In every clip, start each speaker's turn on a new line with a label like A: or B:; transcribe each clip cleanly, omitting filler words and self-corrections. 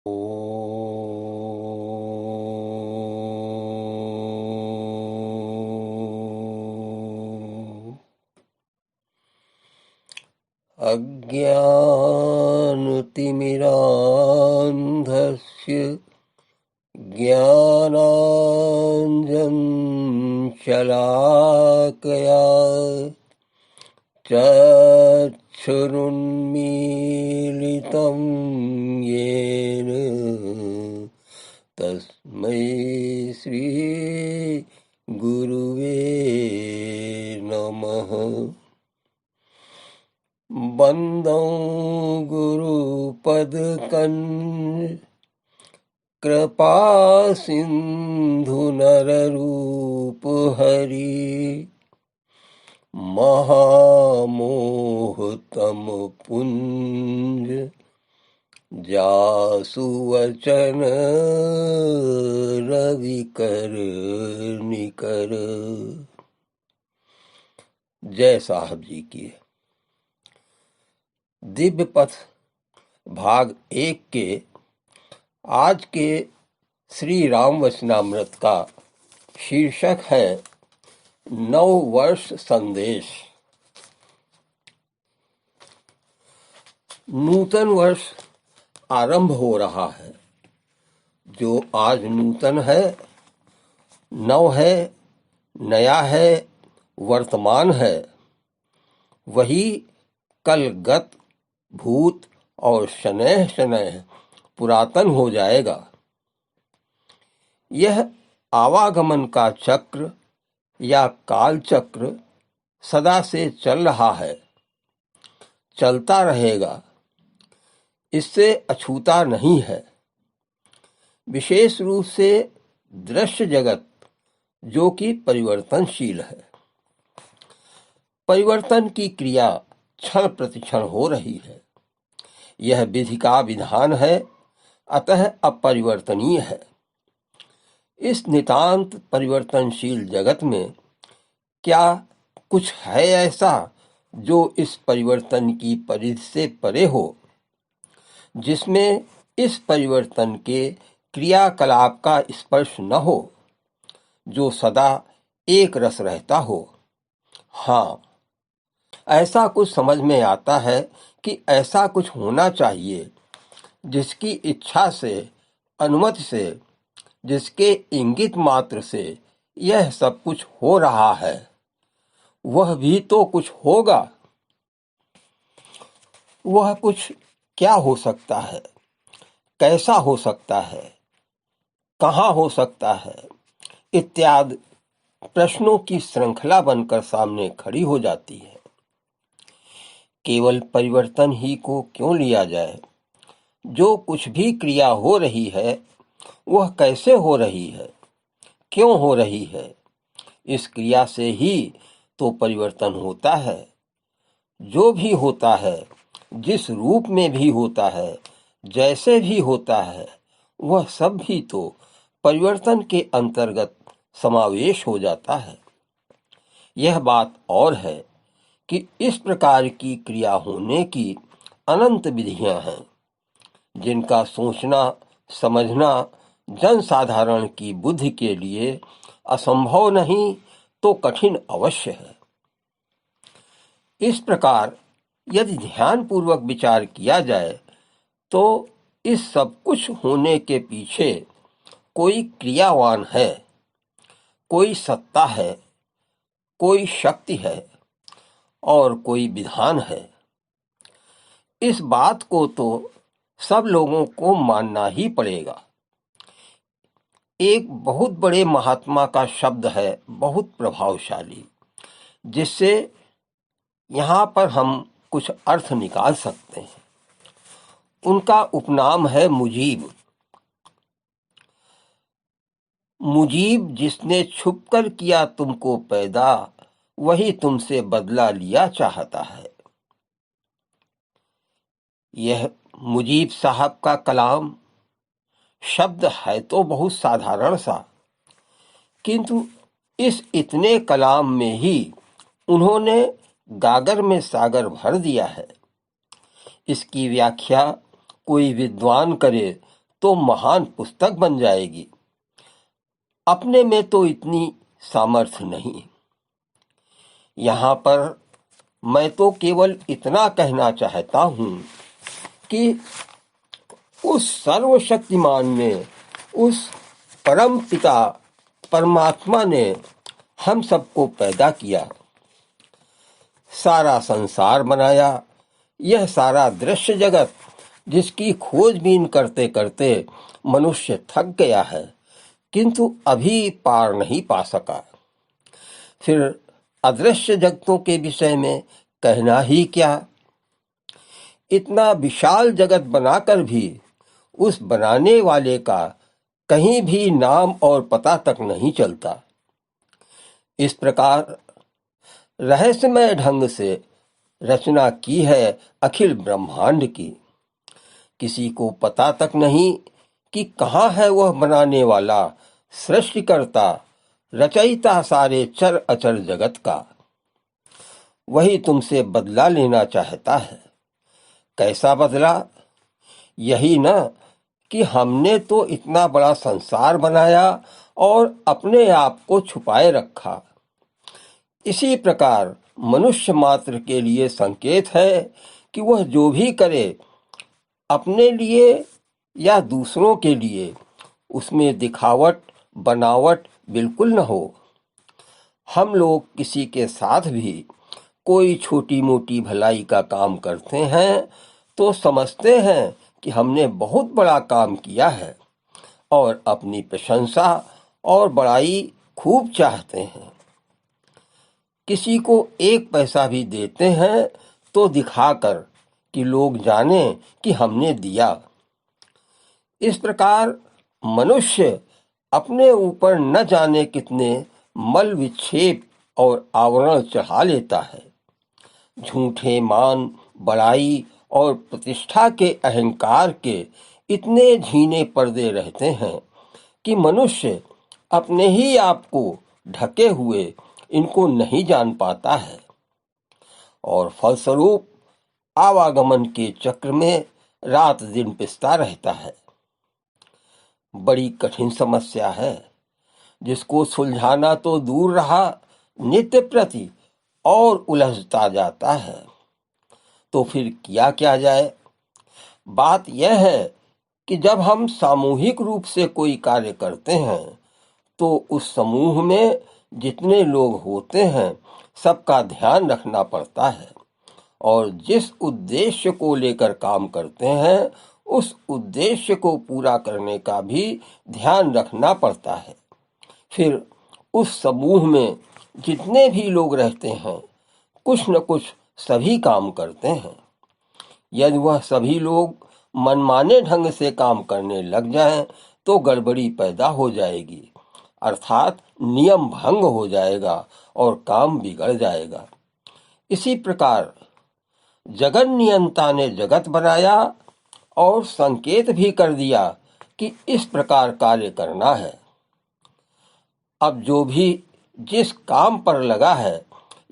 A: अज्ञानतिमिरान्धस्य ज्ञानाञ्जनशलाकया चक्षुरुन्मीलितं येन तस्मै श्रीगुरुवे नमः। वन्दं गुरुपदकमलं कृपासिन्धुनररूपहरि महामोहतमपुञ्ज जासुवचन रविकर निकर। जय साहब जी की। दिव्य पथ भाग 1 के आज के श्री राम वचनामृत का शीर्षक है नव वर्ष संदेश। नूतन वर्ष आरंभ हो रहा है। जो आज नूतन है, नव है, नया है, वर्तमान है, वही कल गत, भूत और शनैः शनैः पुरातन हो जाएगा। यह आवागमन का चक्र या काल चक्र सदा से चल रहा है, चलता रहेगा, इससे अछूता नहीं है। विशेष रूप से दृश्य जगत जो कि परिवर्तनशील है। परिवर्तन की क्रिया क्षण प्रतिक्षण हो रही है। यह विधि का विधान है, अतः अपरिवर्तनीय है। इस नितांत परिवर्तनशील जगत में क्या कुछ है ऐसा जो इस परिवर्तन की परिधि से परे हो, जिसमें इस परिवर्तन के क्रियाकलाप का स्पर्श न हो, जो सदा एक रस रहता हो? हाँ, ऐसा कुछ समझ में आता है कि ऐसा कुछ होना चाहिए जिसकी इच्छा से, अनुमति से, जिसके इंगित मात्र से यह सब कुछ हो रहा है। वह भी तो कुछ होगा। वह कुछ क्या हो सकता है, कैसा हो सकता है, कहाँ हो सकता है, इत्यादि प्रश्नों की श्रृंखला बनकर सामने खड़ी हो जाती है। केवल परिवर्तन ही को क्यों लिया जाए? जो कुछ भी क्रिया हो रही है, वह कैसे हो रही है, क्यों हो रही है? इस क्रिया से ही तो परिवर्तन होता है। जो भी होता है, जिस रूप में भी होता है, जैसे भी होता है, वह सब भी तो परिवर्तन के अंतर्गत समावेश हो जाता है। यह बात और है कि इस प्रकार की क्रिया होने की अनंत विधियां हैं, जिनका सोचना समझना जनसाधारण की बुद्धि के लिए असंभव नहीं तो कठिन अवश्य है। इस प्रकार यदि ध्यानपूर्वक विचार किया जाए तो इस सब कुछ होने के पीछे कोई क्रियावान है, कोई सत्ता है, कोई शक्ति है और कोई विधान है। इस बात को तो सब लोगों को मानना ही पड़ेगा। एक बहुत बड़े महात्मा का शब्द है, बहुत प्रभावशाली, जिससे यहाँ पर हम कुछ अर्थ निकाल सकते हैं। उनका उपनाम है मुजीब। मुजीब जिसने छुपकर किया तुमको पैदा, वही तुमसे बदला लिया चाहता है। यह मुजीब साहब का कलाम शब्द है तो बहुत साधारण सा, किंतु इस इतने कलाम में ही उन्होंने गागर में सागर भर दिया है। इसकी व्याख्या कोई विद्वान करे तो महान पुस्तक बन जाएगी। अपने में तो इतनी सामर्थ्य नहीं। यहाँ पर मैं तो केवल इतना कहना चाहता हूँ कि उस सर्वशक्तिमान ने, उस परम पिता परमात्मा ने हम सबको पैदा किया, सारा संसार बनाया। यह सारा दृश्य जगत जिसकी खोजबीन करते करते मनुष्य थक गया है, किंतु अभी पार नहीं पा सका। फिर अदृश्य जगतों के विषय में कहना ही क्या। इतना विशाल जगत बनाकर भी उस बनाने वाले का कहीं भी नाम और पता तक नहीं चलता। इस प्रकार रहस्यमय ढंग से रचना की है अखिल ब्रह्मांड की। किसी को पता तक नहीं कि कहाँ है वह बनाने वाला, सृष्टिकर्ता, रचयिता सारे चर अचर जगत का। वही तुमसे बदला लेना चाहता है। कैसा बदला? यही ना कि हमने तो इतना बड़ा संसार बनाया और अपने आप को छुपाए रखा। इसी प्रकार मनुष्य मात्र के लिए संकेत है कि वह जो भी करे, अपने लिए या दूसरों के लिए, उसमें दिखावट बनावट बिल्कुल न हो। हम लोग किसी के साथ भी कोई छोटी मोटी भलाई का काम करते हैं तो समझते हैं कि हमने बहुत बड़ा काम किया है और अपनी प्रशंसा और बड़ाई खूब चाहते हैं। किसी को एक पैसा भी देते हैं तो दिखाकर कि लोग जाने कि हमने दिया। इस प्रकार मनुष्य अपने ऊपर न जाने कितने मल विक्षेप और आवरण चढ़ा लेता है। झूठे मान, बड़ाई और प्रतिष्ठा के अहंकार के इतने झीने पर्दे रहते हैं कि मनुष्य अपने ही आप को ढके हुए इनको नहीं जान पाता है और फलस्वरूप आवागमन के चक्र में रात दिन पिसता रहता है। बड़ी कठिन समस्या है, जिसको सुलझाना तो दूर रहा, नित्य प्रति और उलझता जाता है। तो फिर किया क्या जाए? बात यह है कि जब हम सामूहिक रूप से कोई कार्य करते हैं तो उस समूह में जितने लोग होते हैं सबका ध्यान रखना पड़ता है और जिस उद्देश्य को लेकर काम करते हैं उस उद्देश्य को पूरा करने का भी ध्यान रखना पड़ता है। फिर उस समूह में जितने भी लोग रहते हैं कुछ न कुछ सभी काम करते हैं। यदि वह सभी लोग मनमाने ढंग से काम करने लग जाएं तो गड़बड़ी पैदा हो जाएगी, अर्थात नियम भंग हो जाएगा और काम बिगड़ जाएगा। इसी प्रकार जगत नियंता ने जगत बनाया और संकेत भी कर दिया कि इस प्रकार कार्य करना है। अब जो भी जिस काम पर लगा है,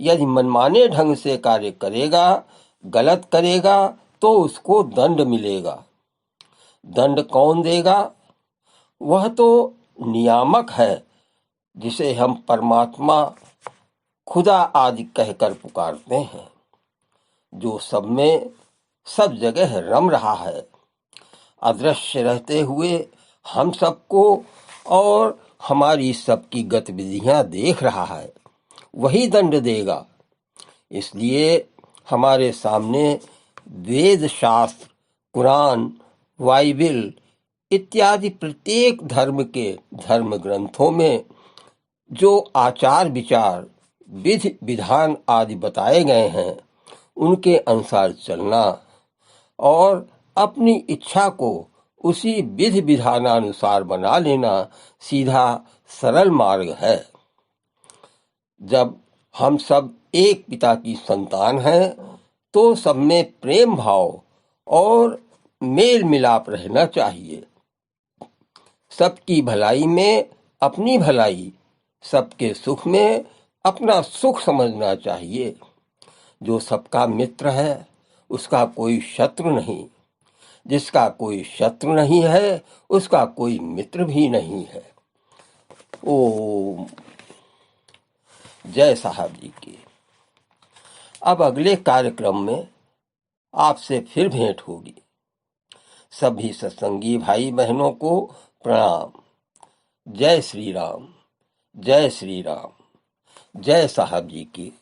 A: यदि मनमाने ढंग से कार्य करेगा, गलत करेगा तो उसको दंड मिलेगा। दंड कौन देगा? वह तो नियामक है, जिसे हम परमात्मा, खुदा आदि कहकर पुकारते हैं, जो सब में सब जगह रम रहा है, अदृश्य रहते हुए हम सबको और हमारी सबकी गतिविधियां देख रहा है। वही दंड देगा। इसलिए हमारे सामने वेद शास्त्र, कुरान, बाइबिल इत्यादि प्रत्येक धर्म के धर्म ग्रंथों में जो आचार विचार, विधि विधान आदि बताए गए हैं, उनके अनुसार चलना और अपनी इच्छा को उसी विधि विधानानुसार बना लेना सीधा सरल मार्ग है। जब हम सब एक पिता की संतान हैं तो सब में प्रेम भाव और मेल मिलाप रहना चाहिए। सबकी भलाई में अपनी भलाई, सबके सुख में अपना सुख समझना चाहिए। जो सबका मित्र है उसका कोई शत्रु नहीं। जिसका कोई शत्रु नहीं है उसका कोई मित्र भी नहीं है। ओम जय साहब जी की। अब अगले कार्यक्रम में आपसे फिर भेंट होगी। सभी सत्संगी भाई बहनों को प्रणाम। जय श्री राम, जय श्री राम, जय साहब जी की।